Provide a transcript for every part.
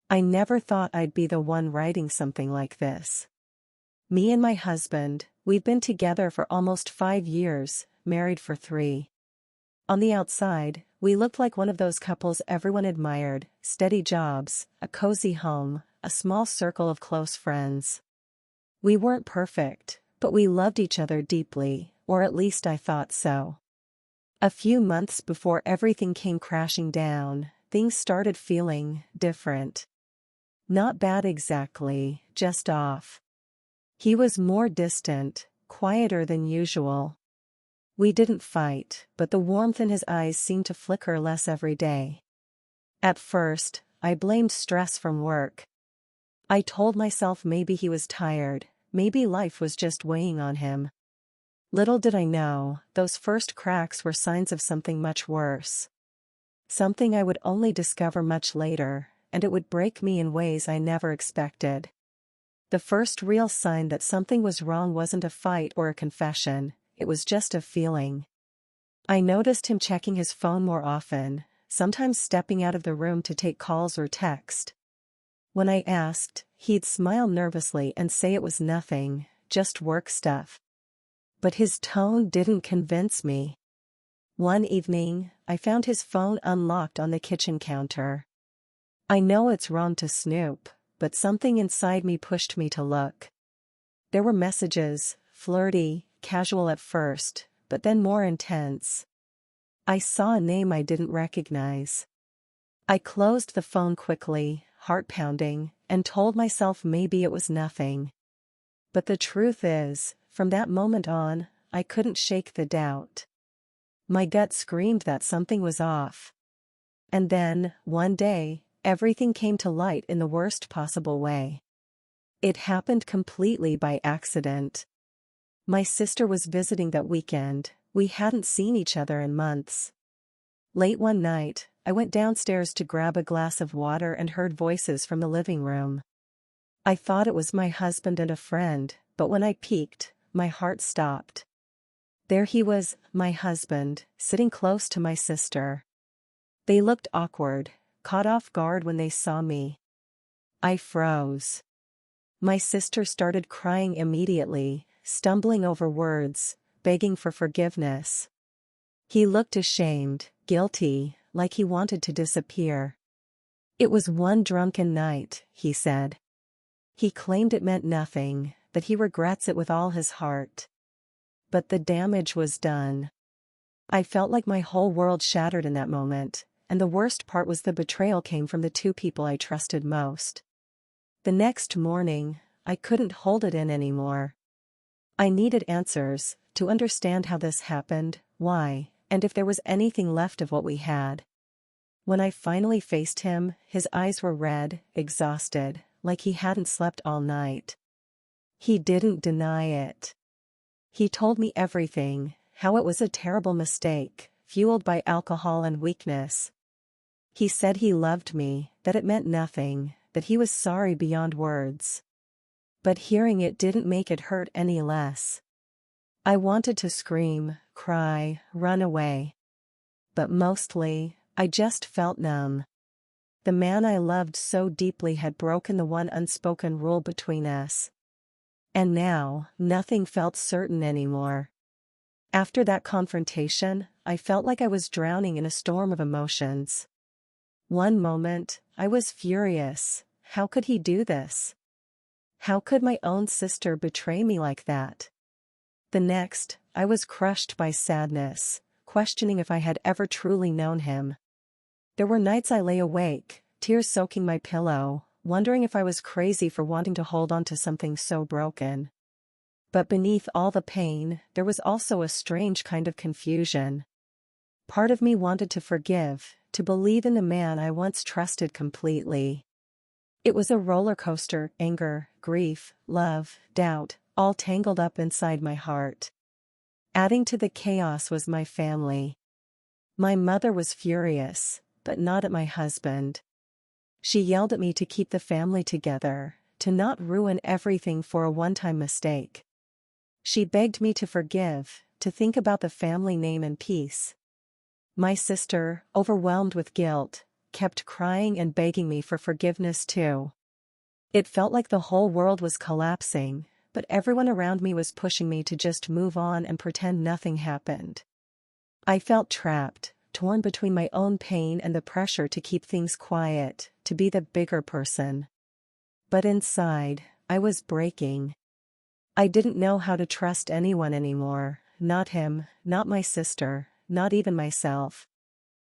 I never thought I'd be the one writing something like this. Me and my husband, we've been together for almost 5 years, married for 3. On the outside, we looked like one of those couples everyone admired: steady jobs, a cozy home, a small circle of close friends. We weren't perfect, but we loved each other deeply, or at least I thought so. A few months before everything came crashing down, things started feeling different. Not bad exactly, just off. He was more distant, quieter than usual. We didn't fight, but the warmth in his eyes seemed to flicker less every day. At first, I blamed stress from work. I told myself maybe he was tired, maybe life was just weighing on him. Little did I know, those first cracks were signs of something much worse. Something I would only discover much later, and it would break me in ways I never expected. The first real sign that something was wrong wasn't a fight or a confession, it was just a feeling. I noticed him checking his phone more often, sometimes stepping out of the room to take calls or text. When I asked, he'd smile nervously and say it was nothing, just work stuff. But his tone didn't convince me. One evening, I found his phone unlocked on the kitchen counter. I know it's wrong to snoop, but something inside me pushed me to look. There were messages, flirty, casual at first, but then more intense. I saw a name I didn't recognize. I closed the phone quickly, heart pounding, and told myself maybe it was nothing. But the truth is, from that moment on, I couldn't shake the doubt. My gut screamed that something was off. And then, one day, everything came to light in the worst possible way. It happened completely by accident. My sister was visiting that weekend. We hadn't seen each other in months. Late one night, I went downstairs to grab a glass of water and heard voices from the living room. I thought it was my husband and a friend, but when I peeked, my heart stopped. There he was, my husband, sitting close to my sister. They looked awkward, caught off guard when they saw me. I froze. My sister started crying immediately, stumbling over words, begging for forgiveness. He looked ashamed, guilty, like he wanted to disappear. It was one drunken night, he said. He claimed it meant nothing, that he regrets it with all his heart. But the damage was done. I felt like my whole world shattered in that moment, and the worst part was the betrayal came from the 2 people I trusted most. The next morning, I couldn't hold it in anymore. I needed answers, to understand how this happened, why, and if there was anything left of what we had. When I finally faced him, his eyes were red, exhausted, like he hadn't slept all night. He didn't deny it. He told me everything, how it was a terrible mistake, fueled by alcohol and weakness. He said he loved me, that it meant nothing, that he was sorry beyond words. But hearing it didn't make it hurt any less. I wanted to scream, cry, run away. But mostly, I just felt numb. The man I loved so deeply had broken the one unspoken rule between us. And now, nothing felt certain anymore. After that confrontation, I felt like I was drowning in a storm of emotions. One moment, I was furious. How could he do this? How could my own sister betray me like that? The next, I was crushed by sadness, questioning if I had ever truly known him. There were nights I lay awake, tears soaking my pillow, wondering if I was crazy for wanting to hold on to something so broken. But beneath all the pain, there was also a strange kind of confusion. Part of me wanted to forgive, to believe in the man I once trusted completely. It was a roller coaster: anger, grief, love, doubt, all tangled up inside my heart. Adding to the chaos was my family. My mother was furious, but not at my husband. She yelled at me to keep the family together, to not ruin everything for a one-time mistake. She begged me to forgive, to think about the family name and peace. My sister, overwhelmed with guilt, kept crying and begging me for forgiveness too. It felt like the whole world was collapsing, but everyone around me was pushing me to just move on and pretend nothing happened. I felt trapped, torn between my own pain and the pressure to keep things quiet, to be the bigger person. But inside, I was breaking. I didn't know how to trust anyone anymore, not him, not my sister, not even myself.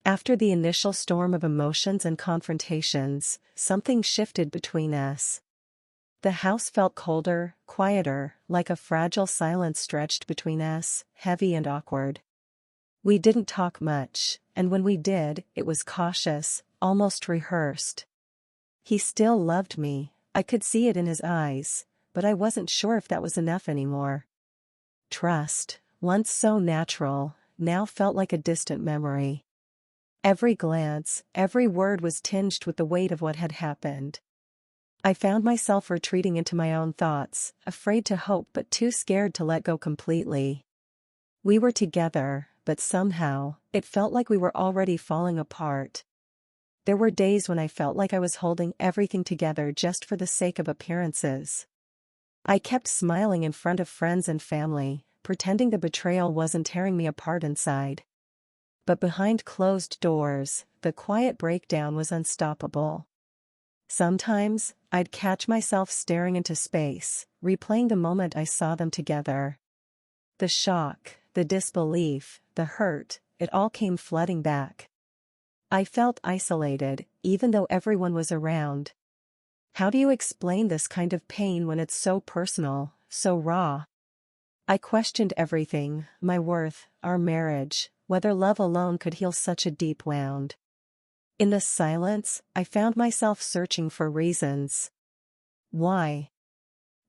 After the initial storm of emotions and confrontations, something shifted between us. The house felt colder, quieter, like a fragile silence stretched between us, heavy and awkward. We didn't talk much, and when we did, it was cautious, almost rehearsed. He still loved me, I could see it in his eyes, but I wasn't sure if that was enough anymore. Trust, once so natural, now felt like a distant memory. Every glance, every word was tinged with the weight of what had happened. I found myself retreating into my own thoughts, afraid to hope but too scared to let go completely. We were together, but somehow, it felt like we were already falling apart. There were days when I felt like I was holding everything together just for the sake of appearances. I kept smiling in front of friends and family, pretending the betrayal wasn't tearing me apart inside. But behind closed doors, the quiet breakdown was unstoppable. Sometimes, I'd catch myself staring into space, replaying the moment I saw them together. The shock, the disbelief, the hurt, it all came flooding back. I felt isolated, even though everyone was around. How do you explain this kind of pain when it's so personal, so raw? I questioned everything, my worth, our marriage, whether love alone could heal such a deep wound. In the silence, I found myself searching for reasons. Why?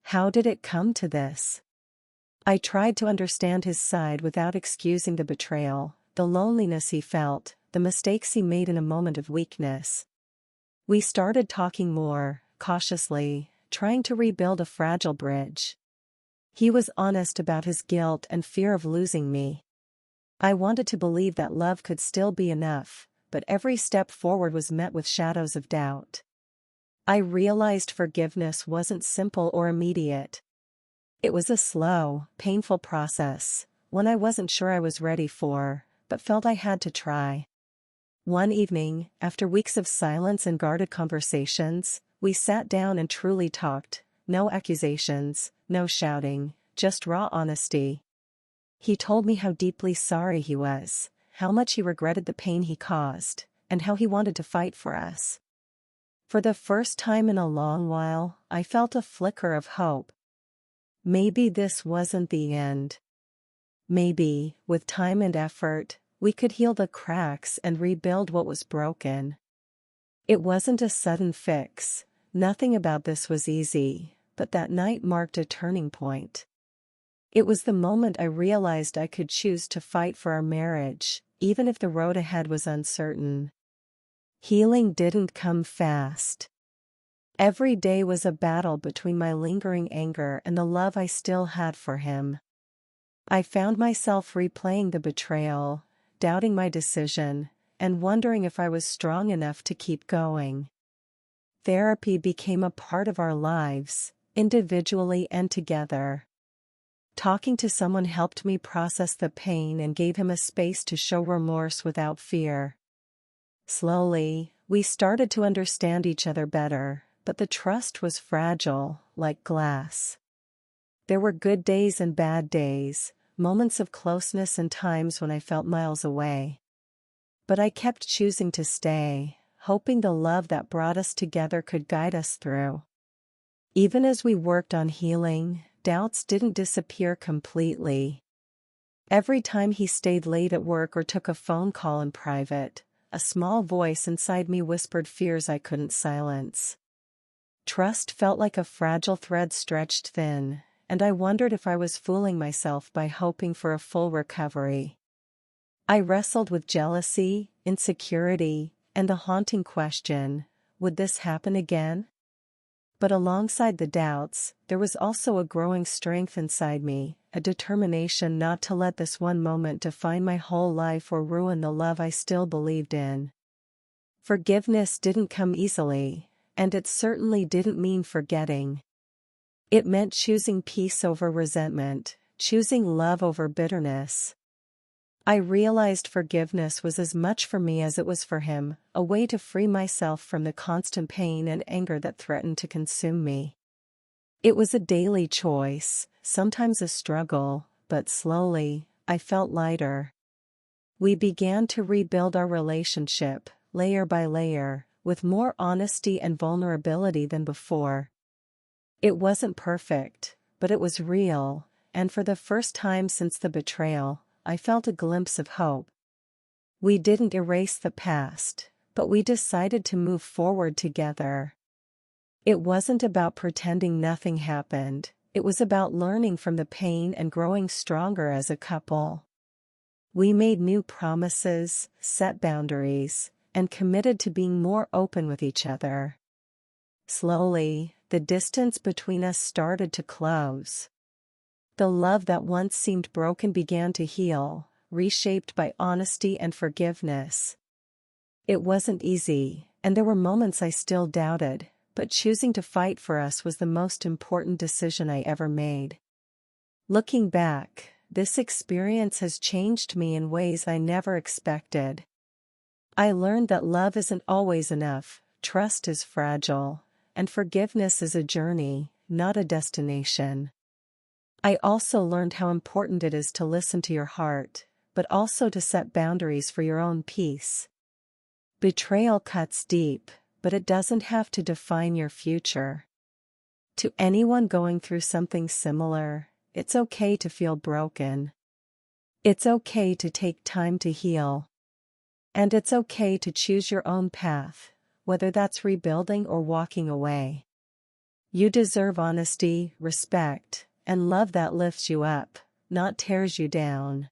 How did it come to this? I tried to understand his side without excusing the betrayal, the loneliness he felt, the mistakes he made in a moment of weakness. We started talking more, cautiously, trying to rebuild a fragile bridge. He was honest about his guilt and fear of losing me. I wanted to believe that love could still be enough, but every step forward was met with shadows of doubt. I realized forgiveness wasn't simple or immediate. It was a slow, painful process, one I wasn't sure I was ready for, but felt I had to try. One evening, after weeks of silence and guarded conversations, we sat down and truly talked, no accusations, no shouting, just raw honesty. He told me how deeply sorry he was, how much he regretted the pain he caused, and how he wanted to fight for us. For the first time in a long while, I felt a flicker of hope. Maybe this wasn't the end. Maybe, with time and effort, we could heal the cracks and rebuild what was broken. It wasn't a sudden fix, nothing about this was easy, but that night marked a turning point. It was the moment I realized I could choose to fight for our marriage, even if the road ahead was uncertain. Healing didn't come fast. Every day was a battle between my lingering anger and the love I still had for him. I found myself replaying the betrayal, doubting my decision, and wondering if I was strong enough to keep going. Therapy became a part of our lives, individually and together. Talking to someone helped me process the pain and gave him a space to show remorse without fear. Slowly, we started to understand each other better, but the trust was fragile, like glass. There were good days and bad days, moments of closeness and times when I felt miles away. But I kept choosing to stay, hoping the love that brought us together could guide us through. Even as we worked on healing, doubts didn't disappear completely. Every time he stayed late at work or took a phone call in private, a small voice inside me whispered fears I couldn't silence. Trust felt like a fragile thread stretched thin, and I wondered if I was fooling myself by hoping for a full recovery. I wrestled with jealousy, insecurity, and the haunting question, would this happen again? But alongside the doubts, there was also a growing strength inside me, a determination not to let this one moment define my whole life or ruin the love I still believed in. Forgiveness didn't come easily, and it certainly didn't mean forgetting. It meant choosing peace over resentment, choosing love over bitterness. I realized forgiveness was as much for me as it was for him, a way to free myself from the constant pain and anger that threatened to consume me. It was a daily choice, sometimes a struggle, but slowly, I felt lighter. We began to rebuild our relationship, layer by layer, with more honesty and vulnerability than before. It wasn't perfect, but it was real, and for the first time since the betrayal, I felt a glimpse of hope. We didn't erase the past, but we decided to move forward together. It wasn't about pretending nothing happened, it was about learning from the pain and growing stronger as a couple. We made new promises, set boundaries, and committed to being more open with each other. Slowly, the distance between us started to close. The love that once seemed broken began to heal, reshaped by honesty and forgiveness. It wasn't easy, and there were moments I still doubted, but choosing to fight for us was the most important decision I ever made. Looking back, this experience has changed me in ways I never expected. I learned that love isn't always enough, trust is fragile, and forgiveness is a journey, not a destination. I also learned how important it is to listen to your heart, but also to set boundaries for your own peace. Betrayal cuts deep, but it doesn't have to define your future. To anyone going through something similar, it's okay to feel broken. It's okay to take time to heal. And it's okay to choose your own path, whether that's rebuilding or walking away. You deserve honesty, respect, and love that lifts you up, not tears you down.